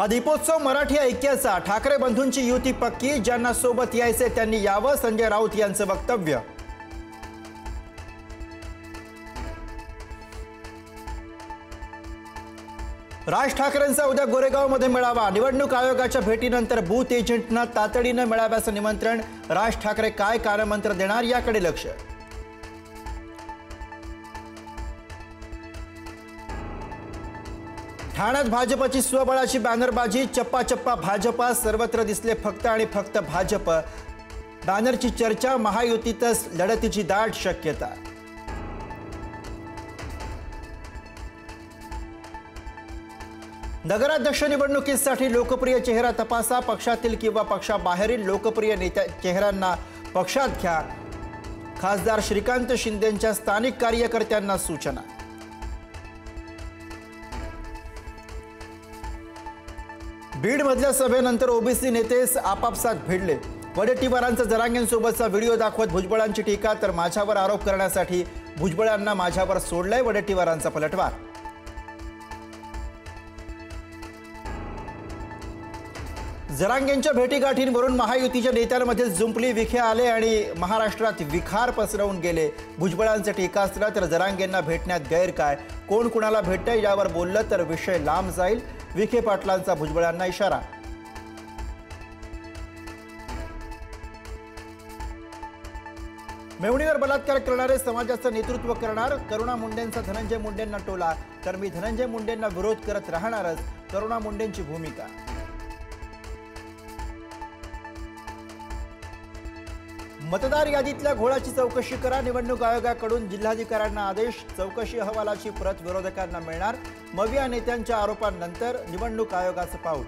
हा दीपोत्सव मराठी ऐक्याचा, ठाकरे बंधूंची युती पक्की, ज्यांना सोबत यायचे त्यांनी यावं, संजय राऊत यांचं वक्तव्य। राज ठाकरेंचा उद्या गोरेगावमध्ये मेळावा, निवडणूक आयोगाच्या भेटीनंतर बूथ एजंटना तातडीने मेळाव्याचं निमंत्रण, राज ठाकरे काय कानमंत्र देणार याकडे लक्ष। ठाण्यात भाजपची स्वबळाची बॅनरबाजी, चप्पा चप्पा भाजपा, सर्वत्र दिसले फक्त आणि फक्त भाजप, बॅनरची चर्चा, महायुतीतच लढतीची दाट शक्यता। नगराध्यक्ष निवडणुकीसाठी लोकप्रिय चेहरा तपासा, पक्षातील किंवा पक्षाबाहेरील लोकप्रिय चेहऱ्यांना पक्षात घ्या, खासदार श्रीकांत शिंदेंच्या स्थानिक कार्यकर्त्यांना सूचना। बीडमधल्या सभेनंतर ओबीसी नेते आपापसात भिडले, वडेट्टीवारांचा जरांगेंसोबतचा व्हिडिओ दाखवत भुजबळांची टीका, तर माझ्यावर आरोप करण्यासाठी भुजबळांना माझ्यावर सोडलंय, वडेट्टीवारांचा पलटवार। जरांगेंच्या भेटीगाठींवरून महायुतीच्या नेत्यांमध्ये जुंपली, विखे आले आणि महाराष्ट्रात विखार पसरवून गेले, भुजबळांचं टीकास्त्र, तर जरांगेंना भेटण्यात गैर काय, कोण कुणाला भेटतंय यावर बोललं तर विषय लांब जाईल, विखे पाटलांचा भुजबळांना इशारा। मेवणीवर बलात्कार करणारे समाजाचं नेतृत्व करणार, करुणा मुंडेंचा धनंजय मुंडेंना टोला, तर मी धनंजय मुंडेंना विरोध करत राहणारच, करुणा मुंडेंची भूमिका। मतदार यादीतल्या घोळाची चौकशी करा, निवडणूक आयोगाकडून जिल्हाधिकाऱ्यांना आदेश, चौकशी अहवालाची प्रत विरोधकांना मिळणार, मविया नेत्यांच्या आरोपांनंतर निवडणूक आयोगाचं पाऊल।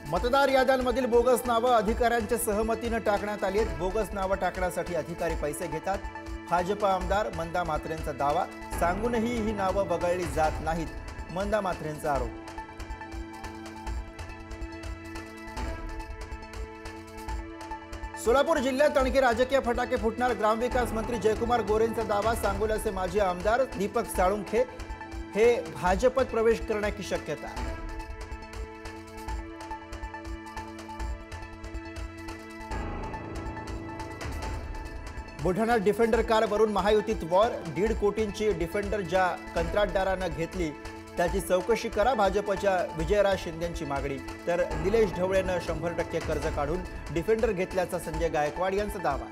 मतदार याद्यांमधील बोगस नावं अधिकाऱ्यांच्या सहमतीनं टाकण्यात आली आहेत, बोगस नावं टाकण्यासाठी अधिकारी पैसे घेतात, भाजप आमदार मंदा म्हात्रेंचा दावा, सांगूनही ही नावं वगळली जात नाहीत, मंदा म्हात्रेंचा आरोप। सोलापूर जिल्ह्यात आणखी राजकीय फटाके फुटणार, ग्रामविकास मंत्री जयकुमार गोरेंचा दावा, सांगोल्याचे माजी आमदार दीपक साळुंखे हे भाजपत प्रवेश करण्याची शक्यता। बुलढाण्यात डिफेंडर कारवरून महायुतीत वॉर, 1.5 कोटींची डिफेंडर ज्या कंत्राटदारानं घेतली त्याची चौकशी करा, भाजपच्या विजयराज शिंदेंची मागणी, तर निलेश ढवळेनं 100% कर्ज काढून डिफेंडर घेतल्याचा संजय गायकवाड यांचा दावा।